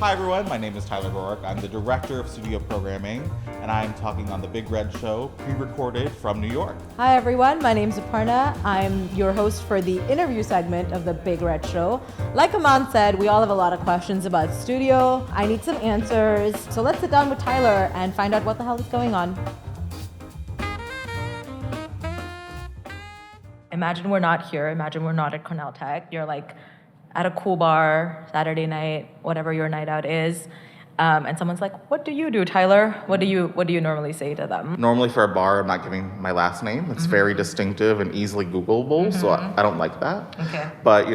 Hi everyone, my name is Tyler Rhorick. I'm the Director of Studio Programming, and I'm talking on The Big Red Show, pre-recorded from New York. Hi everyone, my name is Aparna. I'm your host for the interview segment of The Big Red Show. Like Amman said, we all have a lot of questions about studio. I need some answers. So let's sit down with Tyler and find out what the hell is going on. Imagine we're not here. Imagine we're not at Cornell Tech. You're like at a cool bar, Saturday night, whatever your night out is, and someone's like, "What do you do, Tyler?" What do you normally say to them? Normally for a bar, I'm not giving my last name. It's very distinctive and easily Googleable, so I don't like that. Okay. But,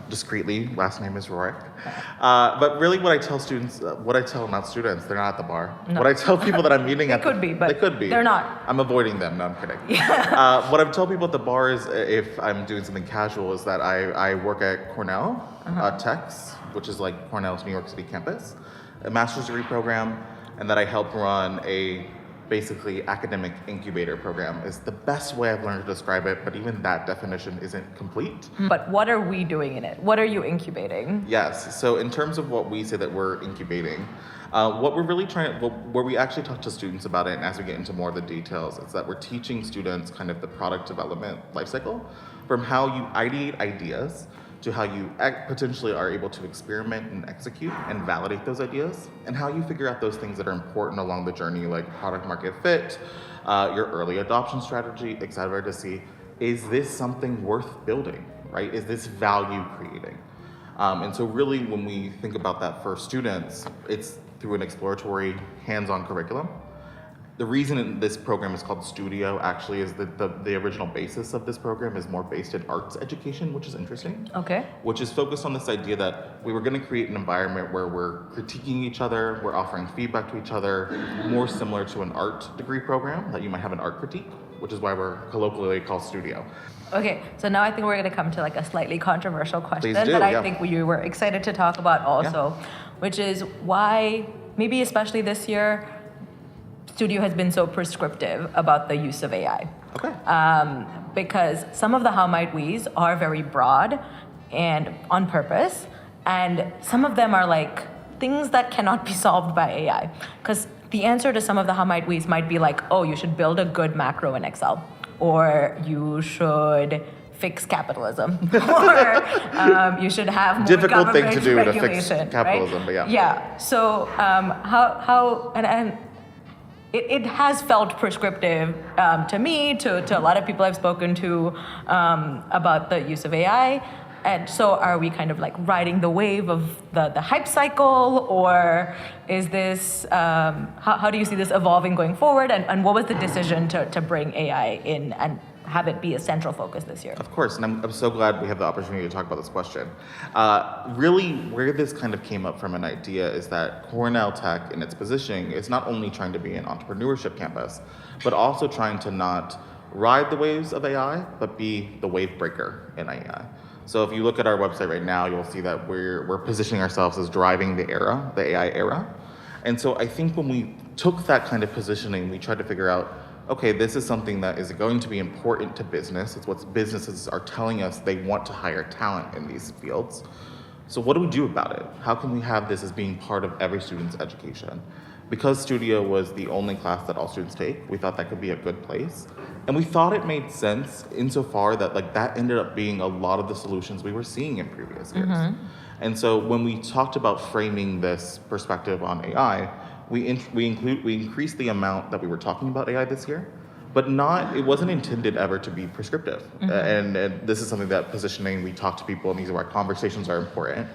discreetly, last name is Rhorick. But really what I tell students, not students, they're not at the bar. No. What I tell people that I'm meeting They could be, but they could be. they're not. I'm avoiding them, no, I'm kidding. What I tell people at the bar is, if I'm doing something casual, is that I work at Cornell Tech's, which is like Cornell's New York City campus, a master's degree program, and that I help run a basically academic incubator program is the best way I've learned to describe it, but even that definition isn't complete. But what are we doing in it? What are you incubating? Yes, so in terms of what we say that we're incubating, what we're really where we actually talk to students about it, and as we get into more of the details, is that we're teaching students kind of the product development lifecycle, from how you ideate ideas to how you potentially are able to experiment and execute and validate those ideas, and how you figure out those things that are important along the journey, like product market fit, your early adoption strategy, et cetera, to see, is this something worth building, right? Is this value creating? And so really when we think about that for students, it's through an exploratory hands-on curriculum. The reason this program is called Studio actually is that the original basis of this program is more based in arts education, which is interesting. Okay. Which is focused on this idea that we were going to create an environment where we're critiquing each other, we're offering feedback to each other, more similar to an art degree program, that you might have an art critique, which is why we're colloquially called Studio. Okay, so now I think we're going to come to like a slightly controversial question Please do, that I think we were excited to talk about also, which is why, maybe especially this year, Studio has been so prescriptive about the use of AI. Okay. Because some of the how might we's are very broad and on purpose, and some of them are like things that cannot be solved by AI. Because the answer to some of the how might we's might be like, oh, you should build a good macro in Excel, or you should fix capitalism, or you should have more difficult government thing to do to fix regulation, capitalism, right? but yeah. Yeah. So and it has felt prescriptive to me, to a lot of people I've spoken to about the use of AI. And so are we kind of like riding the wave of the hype cycle, or is this, how do you see this evolving going forward? And what was the decision to bring AI in and have it be a central focus this year? Of course, and I'm so glad we have the opportunity to talk about this question. Really, where this kind of came up from an idea is that Cornell Tech, in its positioning, is not only trying to be an entrepreneurship campus, but also trying to not ride the waves of AI, but be the wave breaker in AI. So if you look at our website right now, you'll see that we're positioning ourselves as driving the AI era. And so I think when we took that kind of positioning, we tried to figure out, okay, this is something that is going to be important to business. It's what businesses are telling us they want to hire talent in these fields. So what do we do about it? How can we have this as being part of every student's education? Because Studio was the only class that all students take, we thought that could be a good place. And we thought it made sense insofar that that ended up being a lot of the solutions we were seeing in previous years. And so when we talked about framing this perspective on AI, we increased the amount that we were talking about AI this year, but it wasn't intended ever to be prescriptive. And this is something that positioning, we talk to people, and these are why conversations are important.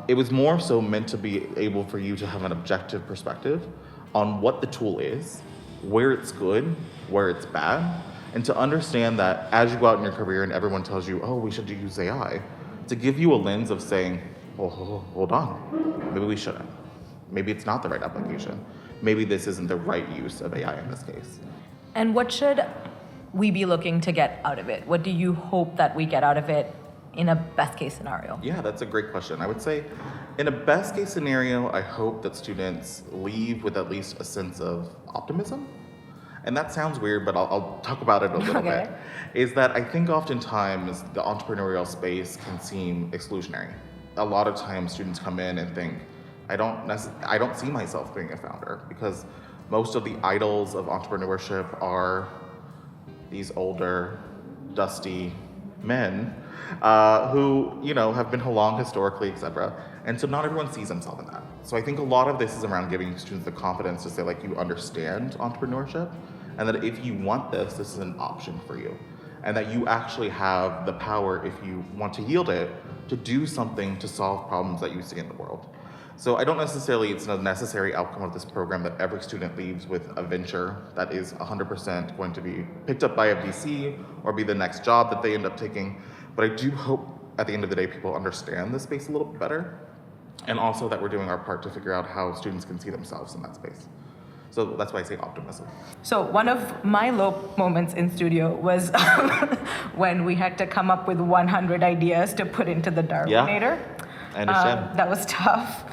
It was more so meant to be able for you to have an objective perspective on what the tool is, where it's good, where it's bad, and to understand that as you go out in your career and everyone tells you, oh, we should use AI, to give you a lens of saying, oh, hold on, maybe we shouldn't. Maybe it's not the right application. Maybe this isn't the right use of AI in this case. And what should we be looking to get out of it? What do you hope that we get out of it in a best case scenario? Yeah, that's a great question. I would say in a best case scenario, I hope that students leave with at least a sense of optimism. And that sounds weird, but I'll talk about it a little bit. Is that I think oftentimes the entrepreneurial space can seem exclusionary. A lot of times students come in and think, I don't see myself being a founder because most of the idols of entrepreneurship are these older, dusty men who, have been along historically, etc. And so not everyone sees themselves in that. So I think a lot of this is around giving students the confidence to say, like, you understand entrepreneurship, and that if you want this is an option for you. And that you actually have the power, if you want to yield it, to do something to solve problems that you see in the world. So I don't necessarily, it's a necessary outcome of this program that every student leaves with a venture that is 100% going to be picked up by a VC or be the next job that they end up taking. But I do hope at the end of the day people understand this space a little bit better, and also that we're doing our part to figure out how students can see themselves in that space. So that's why I say optimism. So one of my low moments in studio was when we had to come up with 100 ideas to put into the Darwinator. I understand. That was tough.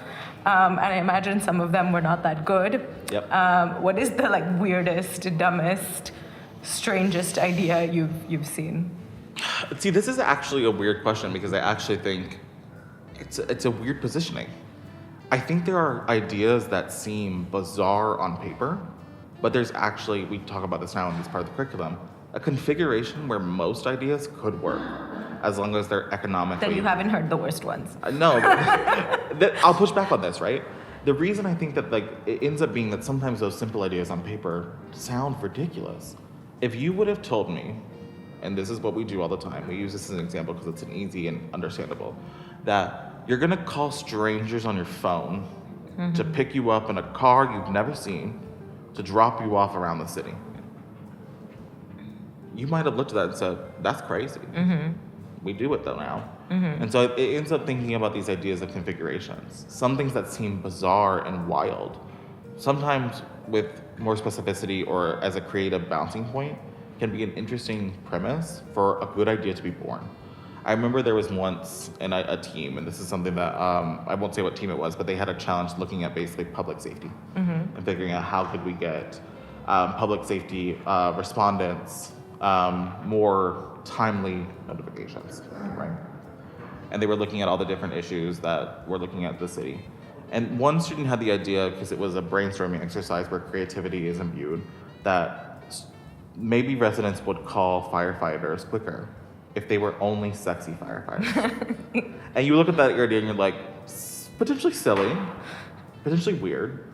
And I imagine some of them were not that good. Yep. What is the weirdest, dumbest, strangest idea you've seen? See, this is actually a weird question because I actually think it's a weird positioning. I think there are ideas that seem bizarre on paper, but there's actually, we talk about this now in this part of the curriculum, a configuration where most ideas could work as long as they're economically... Then you haven't heard the worst ones. No, but I'll push back on this, right? The reason I think that it ends up being that sometimes those simple ideas on paper sound ridiculous. If you would have told me, and this is what we do all the time, we use this as an example because it's an easy and understandable, that you're gonna call strangers on your phone to pick you up in a car you've never seen to drop you off around the city. You might have looked at that and said, that's crazy. We do it though now. And so it ends up thinking about these ideas of configurations. Some things that seem bizarre and wild, sometimes with more specificity or as a creative bouncing point, can be an interesting premise for a good idea to be born. I remember there was once a team, and this is something that, I won't say what team it was, but they had a challenge looking at basically public safety and figuring out how could we get public safety respondents more timely notifications, right? And they were looking at all the different issues that we're looking at the city. And one student had the idea, because it was a brainstorming exercise where creativity is imbued, that maybe residents would call firefighters quicker if they were only sexy firefighters. And you look at that idea and you're like, potentially silly, potentially weird.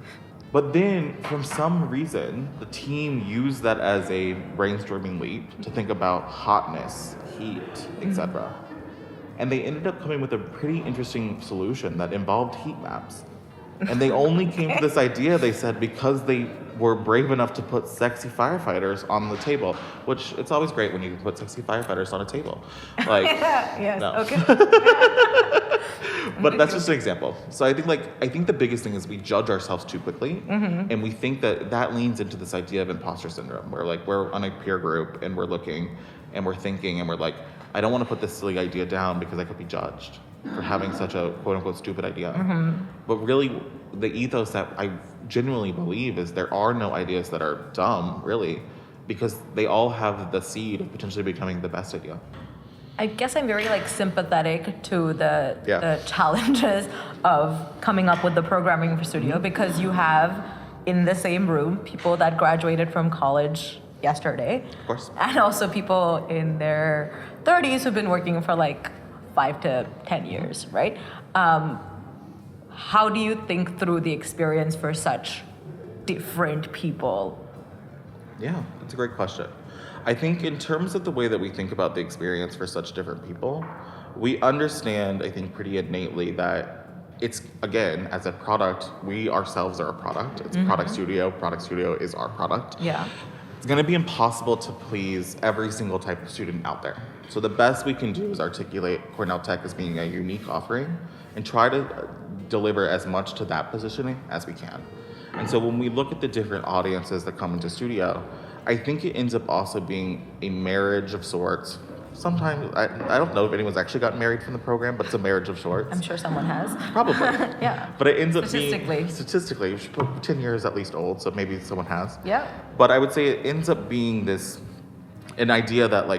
But then, from some reason, the team used that as a brainstorming leap to think about hotness, heat, etc. And they ended up coming with a pretty interesting solution that involved heat maps. And they only came to this idea, they said, because they were brave enough to put sexy firefighters on the table, which it's always great when you put sexy firefighters on a table. Yes, no. Okay. But that's just an example. So I think the biggest thing is we judge ourselves too quickly, and we think that leans into this idea of imposter syndrome, where we're on a peer group and we're looking and we're thinking and we're like, I don't want to put this silly idea down because I could be judged for having such a quote-unquote stupid idea. But really, the ethos that I genuinely believe is there are no ideas that are dumb, really, because they all have the seed of potentially becoming the best idea. I guess I'm very sympathetic to the challenges of coming up with the programming for studio, because you have in the same room people that graduated from college yesterday, Of course. and also people in their 30s who've been working for 5 to 10 years, right? How do you think through the experience for such different people? Yeah, that's a great question. I think in terms of the way that we think about the experience for such different people, we understand, I think, pretty innately that it's, again, as a product, we ourselves are a product. It's Product Studio. Product Studio is our product. Yeah. It's going to be impossible to please every single type of student out there. So the best we can do is articulate Cornell Tech as being a unique offering and try to deliver as much to that positioning as we can. And so when we look at the different audiences that come into studio, I think it ends up also being a marriage of sorts. Sometimes, I don't know if anyone's actually gotten married from the program, but it's a marriage of sorts. I'm sure someone has. Probably. Yeah. But it ends up Statistically, we should put 10 years at least old, so maybe someone has. Yeah. But I would say it ends up being an idea that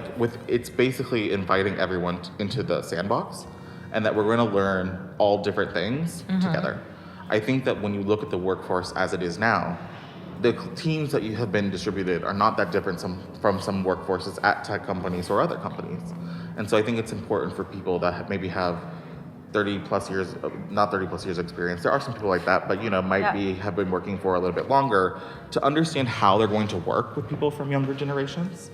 it's basically inviting everyone into the sandbox, and that we're going to learn all different things together. I think that when you look at the workforce as it is now, the teams that you have been distributed are not that different from some workforces at tech companies or other companies. And so I think it's important for people that maybe have 30 plus years, not 30 plus years experience. There are some people like that, but have been working for a little bit longer, to understand how they're going to work with people from younger generations.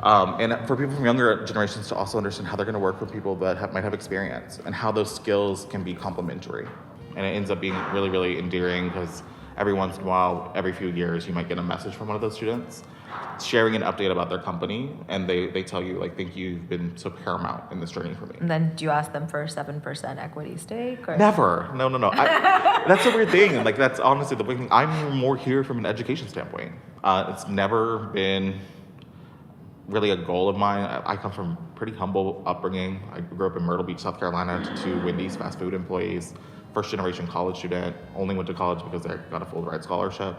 And for people from younger generations to also understand how they're going to work with people that might have experience, and how those skills can be complementary. And it ends up being really, really endearing, because every once in a while, every few years, you might get a message from one of those students sharing an update about their company, and they tell you, like, thank you, you've been so paramount in this journey for me. And then do you ask them for a 7% equity stake? Or? Never. No. That's a weird thing. Like, that's honestly the big thing. I'm more here from an education standpoint. It's never been really a goal of mine. I come from pretty humble upbringing. I grew up in Myrtle Beach, South Carolina, to two Wendy's fast food employees, first generation college student, only went to college because I got a full ride scholarship.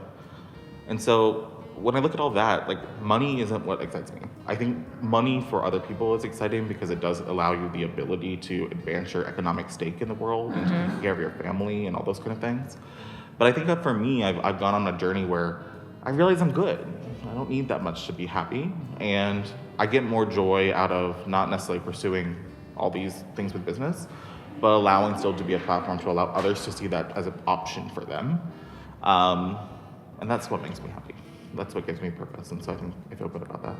And so when I look at all that, like, money isn't what excites me. I think money for other people is exciting because it does allow you the ability to advance your economic stake in the world and to take care of your family and all those kind of things. But I think that for me, I've gone on a journey where I realize I'm good. I don't need that much to be happy. And I get more joy out of not necessarily pursuing all these things with business, but allowing still to be a platform to allow others to see that as an option for them. And that's what makes me happy. That's what gives me purpose. And so I think I feel good about that.